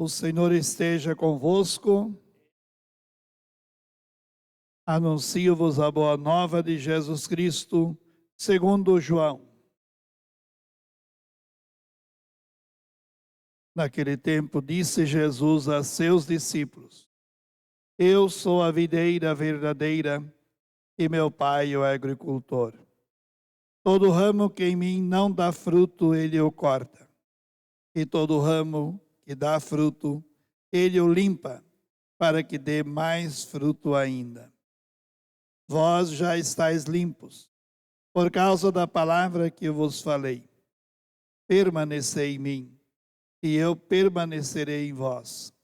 O Senhor esteja convosco. Anuncio-vos a boa nova de Jesus Cristo, segundo João. Naquele tempo disse Jesus a seus discípulos: Eu sou a videira verdadeira e meu Pai o agricultor. Todo ramo que em mim não dá fruto, ele o corta. E todo ramo que dá fruto, ele o limpa, para que dê mais fruto ainda. Vós já estáis limpos, por causa da palavra que vos falei. Permanecei em mim, e eu permanecerei em vós.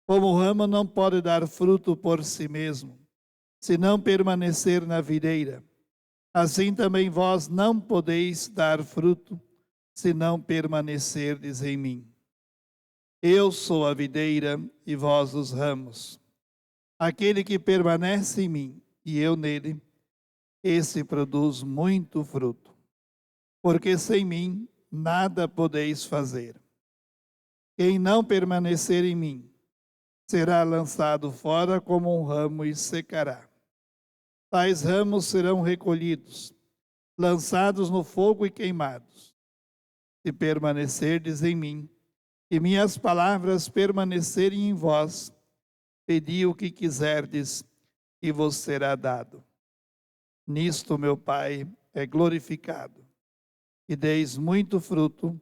Como o ramo não pode dar fruto por si mesmo, se não permanecer na videira, assim também vós não podeis dar fruto, se não permanecerdes em mim. Eu sou a videira e vós os ramos. Aquele que permanece em mim e eu nele, esse produz muito fruto, porque sem mim nada podeis fazer. Quem não permanecer em mim será lançado fora como um ramo e secará. Tais ramos serão recolhidos, lançados no fogo e queimados. Se permanecerdes em mim, e minhas palavras permanecerem em vós, pedi o que quiserdes e vos será dado. Nisto meu Pai é glorificado, que deis muito fruto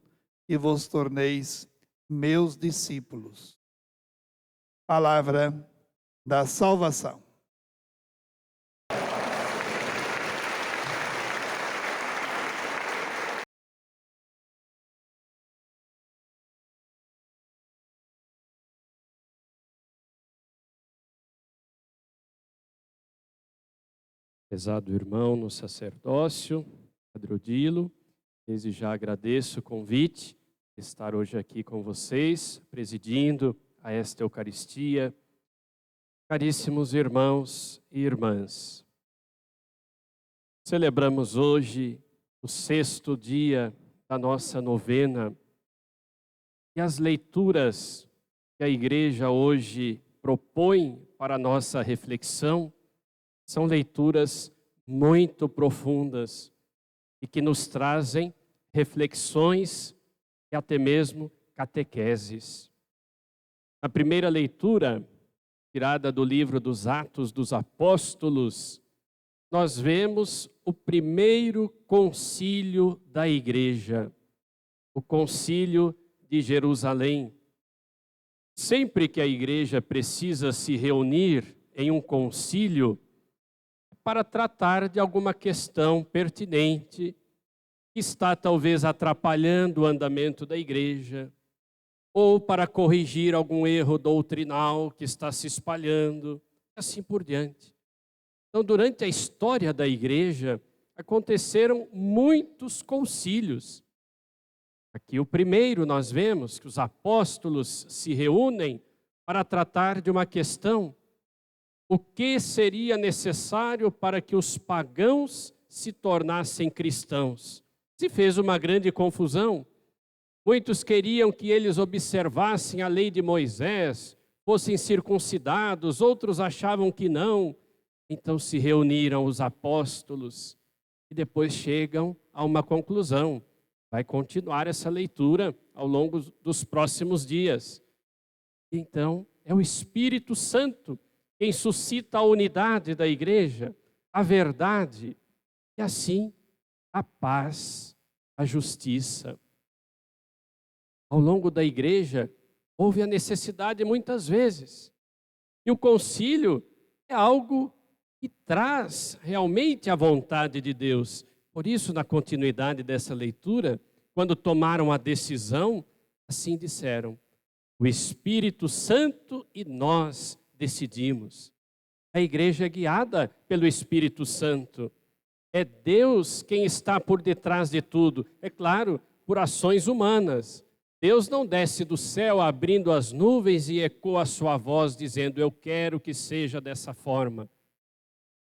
e vos torneis meus discípulos. Palavra da salvação. Prezado irmão no sacerdócio, Padre Odilo, desde já agradeço o convite de estar hoje aqui com vocês, presidindo a esta Eucaristia. Caríssimos irmãos e irmãs, celebramos hoje o 6º dia da nossa novena e as leituras que a Igreja hoje propõe para a nossa reflexão são leituras muito profundas e que nos trazem reflexões e até mesmo catequeses. Na primeira leitura, tirada do livro dos Atos dos Apóstolos, nós vemos o primeiro concílio da Igreja, o concílio de Jerusalém. Sempre que a Igreja precisa se reunir em um concílio, para tratar de alguma questão pertinente que está talvez atrapalhando o andamento da igreja, ou para corrigir algum erro doutrinal que está se espalhando, e assim por diante. Então, durante a história da igreja, aconteceram muitos concílios. Aqui o primeiro nós vemos que os apóstolos se reúnem para tratar de uma questão: o que seria necessário para que os pagãos se tornassem cristãos? Se fez uma grande confusão. Muitos queriam que eles observassem a lei de Moisés, fossem circuncidados, outros achavam que não. Então se reuniram os apóstolos e depois chegam a uma conclusão. Vai continuar essa leitura ao longo dos próximos dias. Então é o Espírito Santo quem suscita a unidade da igreja, a verdade, e assim a paz, a justiça. Ao longo da igreja, houve a necessidade muitas vezes. E o concílio é algo que traz realmente a vontade de Deus. Por isso, na continuidade dessa leitura, quando tomaram a decisão, assim disseram: o Espírito Santo e nós decidimos. A igreja é guiada pelo Espírito Santo. É Deus quem está por detrás de tudo. É claro, por ações humanas. Deus não desce do céu abrindo as nuvens e ecoa a sua voz dizendo: eu quero que seja dessa forma.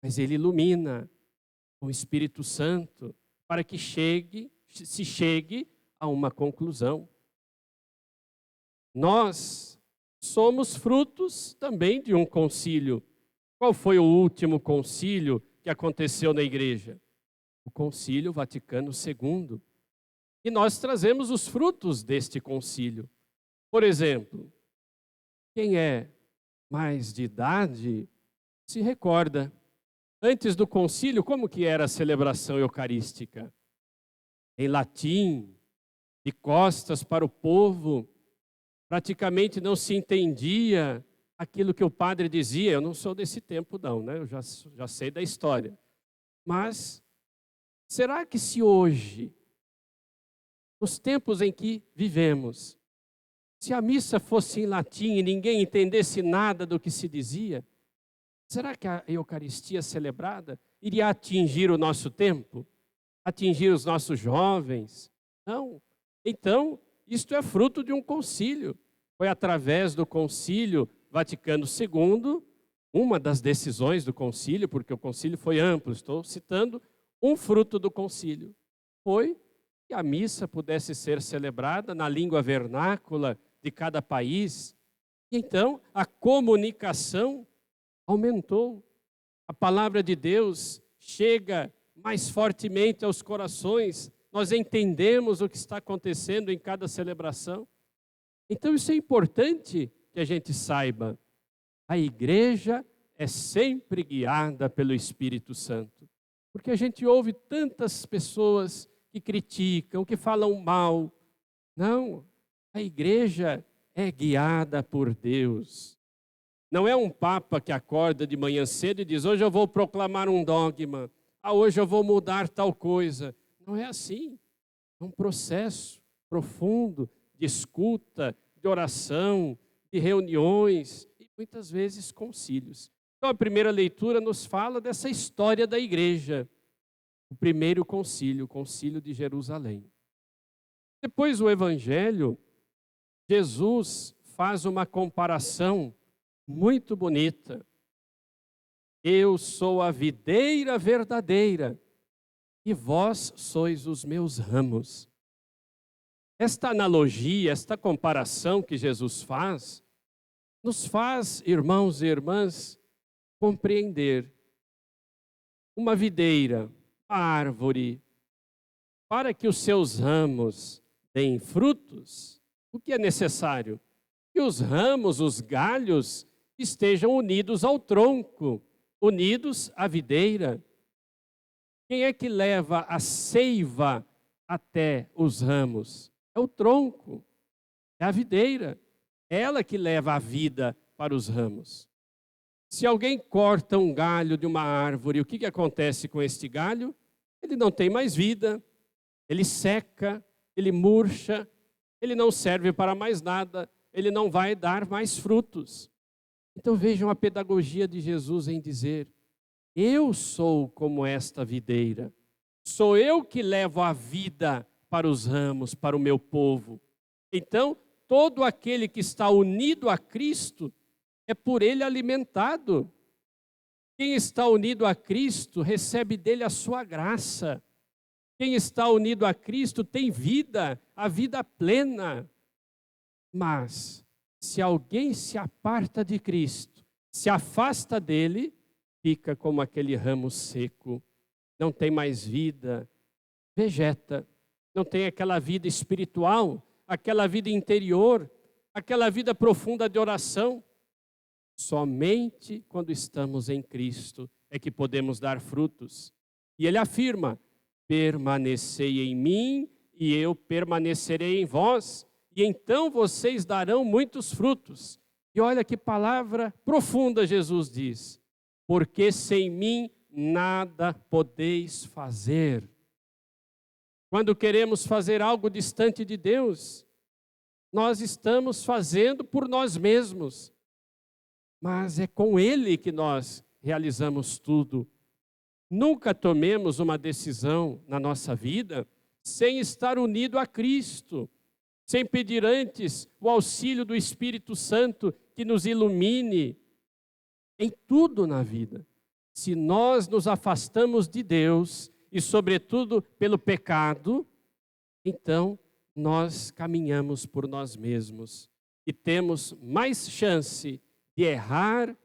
Mas Ele ilumina com o Espírito Santo para que se chegue a uma conclusão. Nós somos frutos também de um concílio. Qual foi o último concílio que aconteceu na igreja? O Concílio Vaticano II. E nós trazemos os frutos deste concílio. Por exemplo, quem é mais de idade se recorda. Antes do concílio, como que era a celebração eucarística? Em latim, de costas para o povo, praticamente não se entendia aquilo que o padre dizia. Eu não sou desse tempo não, né? Eu já sei da história. Mas será que se hoje, nos tempos em que vivemos, se a missa fosse em latim e ninguém entendesse nada do que se dizia, será que a Eucaristia celebrada iria atingir o nosso tempo? Atingir os nossos jovens? Não. Então, isto é fruto de um concílio. Foi através do Concílio Vaticano II, uma das decisões do concílio, porque o concílio foi amplo, estou citando um fruto do concílio, foi que a missa pudesse ser celebrada na língua vernácula de cada país. E então, a comunicação aumentou. A palavra de Deus chega mais fortemente aos corações. Nós entendemos o que está acontecendo em cada celebração. Então, isso é importante que a gente saiba. A igreja é sempre guiada pelo Espírito Santo. Porque a gente ouve tantas pessoas que criticam, que falam mal. Não, a igreja é guiada por Deus. Não é um papa que acorda de manhã cedo e diz: hoje eu vou proclamar um dogma, hoje eu vou mudar tal coisa. Não é assim. É um processo profundo de escuta, de oração, de reuniões e muitas vezes concílios. Então a primeira leitura nos fala dessa história da igreja. O primeiro concílio, o concílio de Jerusalém. Depois o evangelho, Jesus faz uma comparação muito bonita. Eu sou a videira verdadeira e vós sois os meus ramos. Esta analogia, esta comparação que Jesus faz, nos faz, irmãos e irmãs, compreender uma videira, uma árvore, para que os seus ramos deem frutos, o que é necessário? Que os ramos, os galhos, estejam unidos ao tronco, unidos à videira. Quem é que leva a seiva até os ramos? É o tronco, é a videira. É ela que leva a vida para os ramos. Se alguém corta um galho de uma árvore, o que acontece com este galho? Ele não tem mais vida, ele seca, ele murcha, ele não serve para mais nada, ele não vai dar mais frutos. Então vejam a pedagogia de Jesus em dizer: eu sou como esta videira, sou eu que levo a vida para os ramos, para o meu povo. Então, todo aquele que está unido a Cristo é por ele alimentado. Quem está unido a Cristo recebe dele a sua graça. Quem está unido a Cristo tem vida, a vida plena. Mas, se alguém se aparta de Cristo, se afasta dele, fica como aquele ramo seco, não tem mais vida, vegeta, não tem aquela vida espiritual, aquela vida interior, aquela vida profunda de oração. Somente quando estamos em Cristo é que podemos dar frutos. E ele afirma: permanecei em mim e eu permanecerei em vós, e então vocês darão muitos frutos. E olha que palavra profunda Jesus diz: porque sem mim nada podeis fazer. Quando queremos fazer algo distante de Deus, nós estamos fazendo por nós mesmos. Mas é com Ele que nós realizamos tudo. Nunca tomemos uma decisão na nossa vida sem estar unido a Cristo, sem pedir antes o auxílio do Espírito Santo que nos ilumine em tudo na vida. Se nós nos afastamos de Deus e, sobretudo, pelo pecado, então nós caminhamos por nós mesmos. que temos mais chance de errar,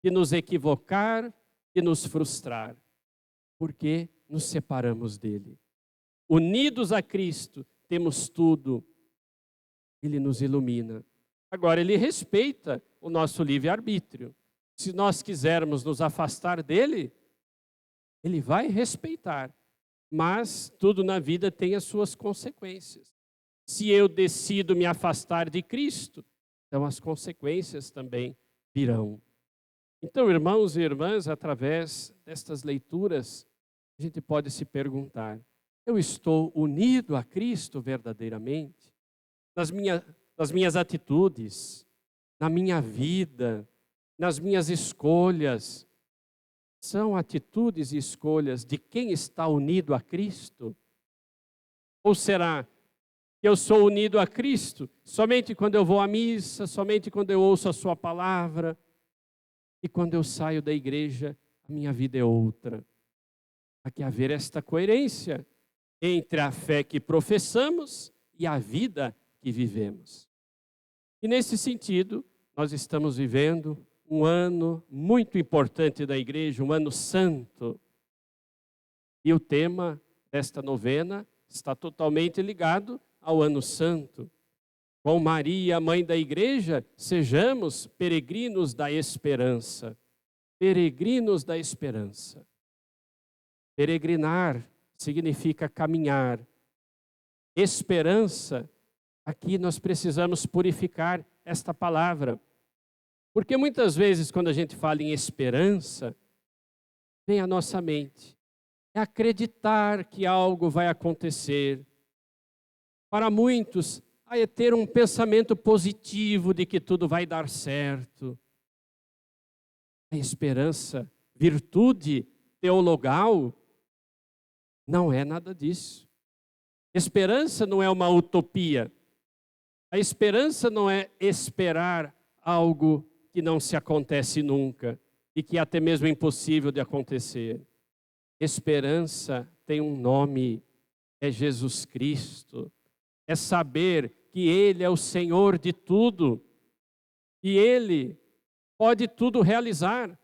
de nos equivocar, de nos frustrar, porque nos separamos dele. Unidos a Cristo, temos tudo. Ele nos ilumina. Agora, ele respeita o nosso livre-arbítrio. Se nós quisermos nos afastar dele, ele vai respeitar. Mas tudo na vida tem as suas consequências. Se eu decido me afastar de Cristo, então as consequências também virão. Então, irmãos e irmãs, através destas leituras, a gente pode se perguntar: eu estou unido a Cristo verdadeiramente? Nas minhas atitudes, na minha vida, nas minhas escolhas, são atitudes e escolhas de quem está unido a Cristo? Ou será que eu sou unido a Cristo somente quando eu vou à missa, somente quando eu ouço a sua palavra, e quando eu saio da igreja, a minha vida é outra? Há que haver esta coerência entre a fé que professamos e a vida que vivemos. E nesse sentido, nós estamos vivendo um ano muito importante da igreja, um ano santo. E o tema desta novena está totalmente ligado ao ano santo. Com Maria, mãe da igreja, sejamos peregrinos da esperança. Peregrinos da esperança. Peregrinar significa caminhar. Esperança, aqui nós precisamos purificar esta palavra. Porque muitas vezes, quando a gente fala em esperança, vem à nossa mente é acreditar que algo vai acontecer. Para muitos, é ter um pensamento positivo de que tudo vai dar certo. A esperança, virtude teologal, não é nada disso. Esperança não é uma utopia. A esperança não é esperar algo que não se acontece nunca e que é até mesmo impossível de acontecer. Esperança tem um nome, é Jesus Cristo. É saber que Ele é o Senhor de tudo e Ele pode tudo realizar.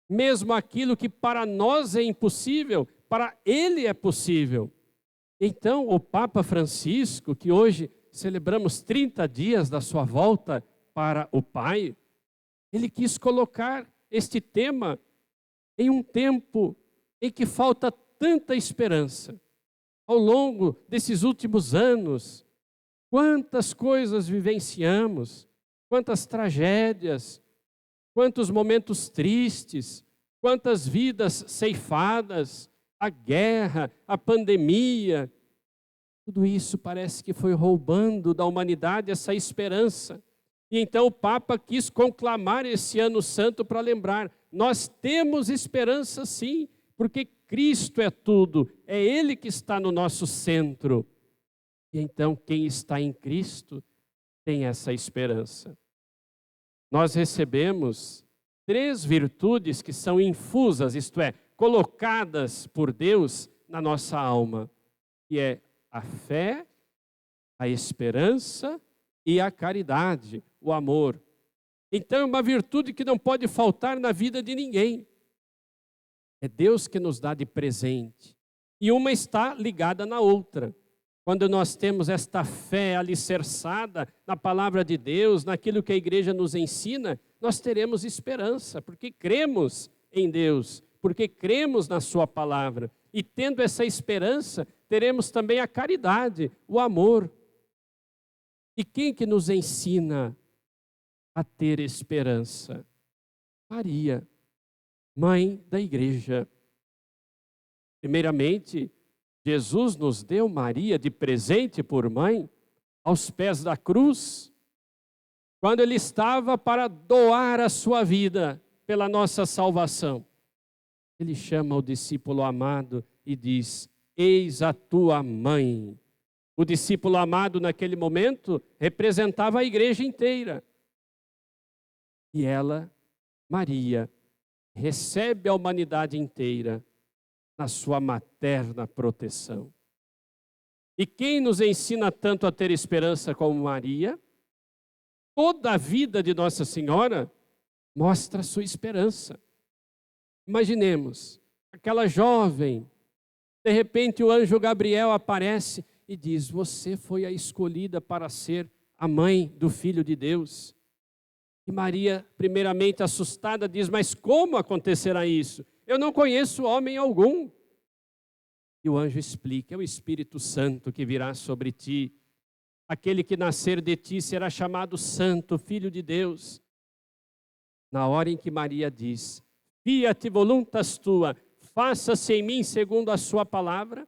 Mesmo aquilo que para nós é impossível, para Ele é possível. Então, o Papa Francisco, que hoje celebramos 30 dias da sua volta para o Pai, ele quis colocar este tema em um tempo em que falta tanta esperança. Ao longo desses últimos anos, quantas coisas vivenciamos, quantas tragédias, quantos momentos tristes, quantas vidas ceifadas, a guerra, a pandemia. Tudo isso parece que foi roubando da humanidade essa esperança. E então o Papa quis conclamar esse ano santo para lembrar, nós temos esperança sim, porque Cristo é tudo, é Ele que está no nosso centro. E então quem está em Cristo tem essa esperança. Nós recebemos 3 virtudes que são infusas, isto é, colocadas por Deus na nossa alma, que é a fé, a esperança e a caridade, o amor. Então é uma virtude que não pode faltar na vida de ninguém. É Deus que nos dá de presente. E uma está ligada na outra. Quando nós temos esta fé alicerçada na palavra de Deus, naquilo que a igreja nos ensina, nós teremos esperança, porque cremos em Deus, porque cremos na sua palavra. E tendo essa esperança, teremos também a caridade, o amor. E quem que nos ensina a ter esperança? Maria, mãe da igreja. Primeiramente, Jesus nos deu Maria de presente por mãe aos pés da cruz, quando Ele estava para doar a sua vida pela nossa salvação. Ele chama o discípulo amado e diz, eis a tua mãe. O discípulo amado naquele momento representava a igreja inteira. E ela, Maria, recebe a humanidade inteira na sua materna proteção. E quem nos ensina tanto a ter esperança como Maria? Toda a vida de Nossa Senhora mostra a sua esperança. Imaginemos, aquela jovem, de repente o anjo Gabriel aparece e diz: você foi a escolhida para ser a mãe do Filho de Deus. E Maria, primeiramente assustada, diz: mas como acontecerá isso? Eu não conheço homem algum. E o anjo explica: é o Espírito Santo que virá sobre ti. Aquele que nascer de ti será chamado Santo, Filho de Deus. Na hora em que Maria diz: fiat voluntas tua, faça-se em mim segundo a sua palavra,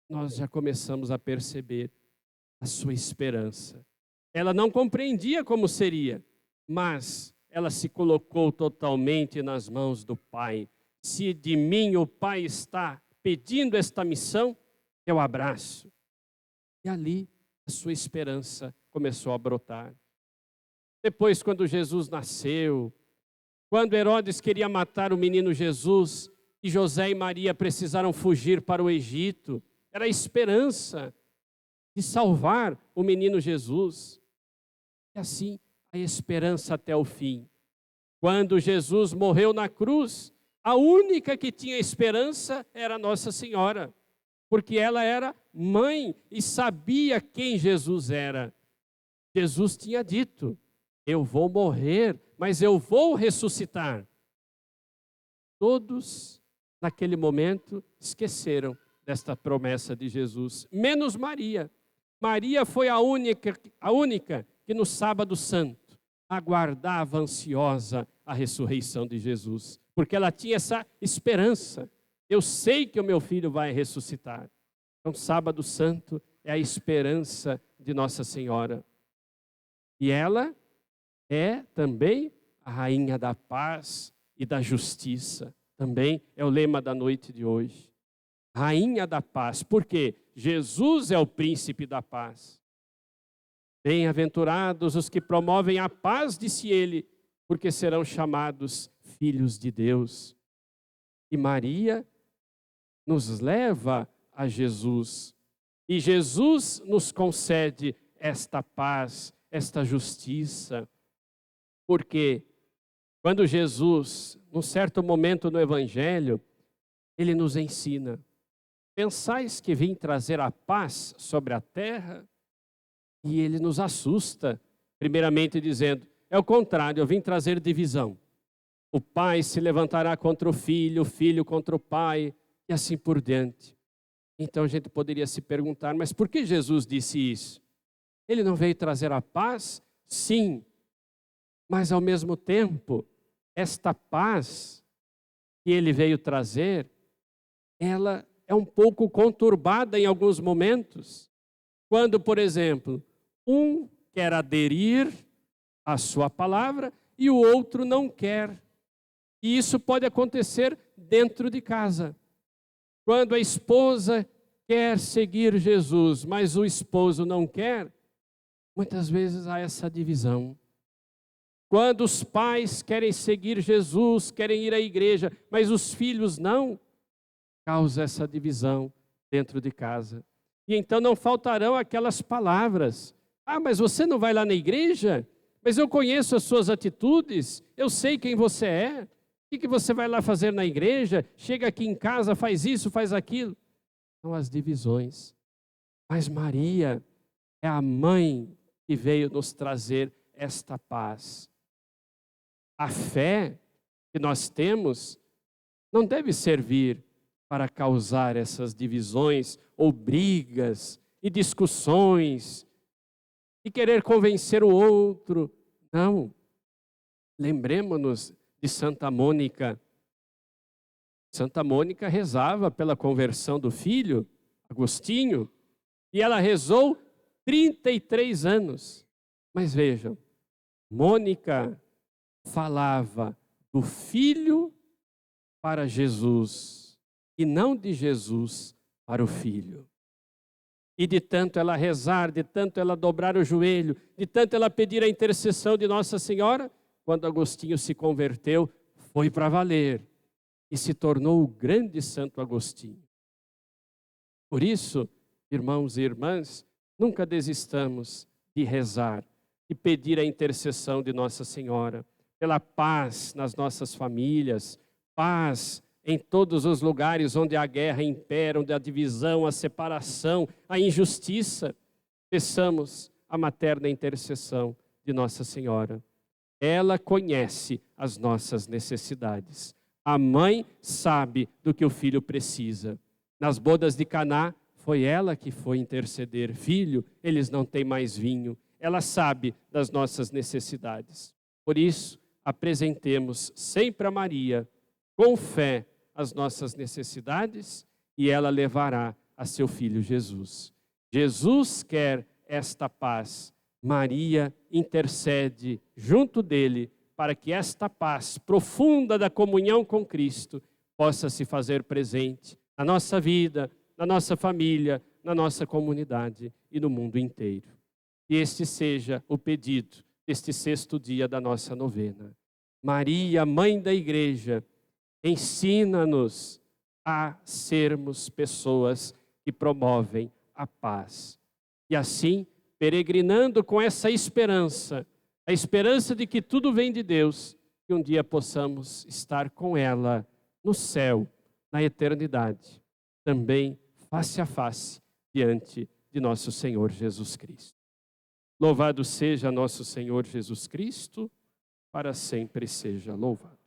nós já começamos a perceber a sua esperança. Ela não compreendia como seria, mas ela se colocou totalmente nas mãos do Pai. Se de mim o Pai está pedindo esta missão, eu abraço. E ali a sua esperança começou a brotar. Depois, quando Jesus nasceu, quando Herodes queria matar o menino Jesus, e José e Maria precisaram fugir para o Egito, era a esperança de salvar o menino Jesus. E assim, a esperança até o fim. Quando Jesus morreu na cruz, a única que tinha esperança era Nossa Senhora, porque ela era mãe e sabia quem Jesus era. Jesus tinha dito: eu vou morrer, mas eu vou ressuscitar. Todos, naquele momento, esqueceram desta promessa de Jesus, menos Maria. Maria foi a única que no sábado santo aguardava ansiosa a ressurreição de Jesus, porque ela tinha essa esperança. Eu sei que o meu filho vai ressuscitar. Então, sábado santo é a esperança de Nossa Senhora. E ela é também a rainha da paz e da justiça. Também é o lema da noite de hoje. Rainha da paz, porque Jesus é o príncipe da paz. Bem-aventurados os que promovem a paz, disse ele, porque serão chamados filhos de Deus. E Maria nos leva a Jesus. E Jesus nos concede esta paz, esta justiça. Porque quando Jesus, num certo momento no Evangelho, ele nos ensina: pensais que vim trazer a paz sobre a terra? E ele nos assusta, primeiramente dizendo: é o contrário, eu vim trazer divisão. O pai se levantará contra o filho contra o pai, e assim por diante. Então a gente poderia se perguntar: mas por que Jesus disse isso? Ele não veio trazer a paz? Sim, mas ao mesmo tempo, esta paz que ele veio trazer, ela é um pouco conturbada em alguns momentos. Quando, por exemplo, um quer aderir à sua palavra e o outro não quer. E isso pode acontecer dentro de casa. Quando a esposa quer seguir Jesus, mas o esposo não quer, muitas vezes há essa divisão. Quando os pais querem seguir Jesus, querem ir à igreja, mas os filhos não, causa essa divisão dentro de casa. E então não faltarão aquelas palavras: ah, mas você não vai lá na igreja? Mas eu conheço as suas atitudes, eu sei quem você é. O que você vai lá fazer na igreja? Chega aqui em casa, faz isso, faz aquilo. São as divisões. Mas Maria é a mãe que veio nos trazer esta paz. A fé que nós temos não deve servir para causar essas divisões ou brigas e discussões e querer convencer o outro. Não. Lembremos-nos de Santa Mônica. Santa Mônica rezava pela conversão do filho, Agostinho, e ela rezou 33 anos. Mas vejam, Mônica falava do filho para Jesus e não de Jesus para o filho. E de tanto ela rezar, de tanto ela dobrar o joelho, de tanto ela pedir a intercessão de Nossa Senhora, quando Agostinho se converteu, foi para valer e se tornou o grande Santo Agostinho. Por isso, irmãos e irmãs, nunca desistamos de rezar, e pedir a intercessão de Nossa Senhora pela paz nas nossas famílias, paz em todos os lugares onde a guerra impera, onde a divisão, a separação, a injustiça. Peçamos a materna intercessão de Nossa Senhora. Ela conhece as nossas necessidades. A mãe sabe do que o filho precisa. Nas bodas de Caná, foi ela que foi interceder. Filho, eles não têm mais vinho. Ela sabe das nossas necessidades. Por isso, apresentemos sempre a Maria, com fé, as nossas necessidades, e ela levará a seu filho Jesus. Jesus quer esta paz. Maria intercede junto dele para que esta paz profunda da comunhão com Cristo possa se fazer presente na nossa vida, na nossa família, na nossa comunidade e no mundo inteiro. E este seja o pedido deste 6º dia da nossa novena. Maria, Mãe da Igreja, ensina-nos a sermos pessoas que promovem a paz. E assim, peregrinando com essa esperança, a esperança de que tudo vem de Deus, que um dia possamos estar com ela no céu, na eternidade, também face a face diante de nosso Senhor Jesus Cristo. Louvado seja nosso Senhor Jesus Cristo, para sempre seja louvado.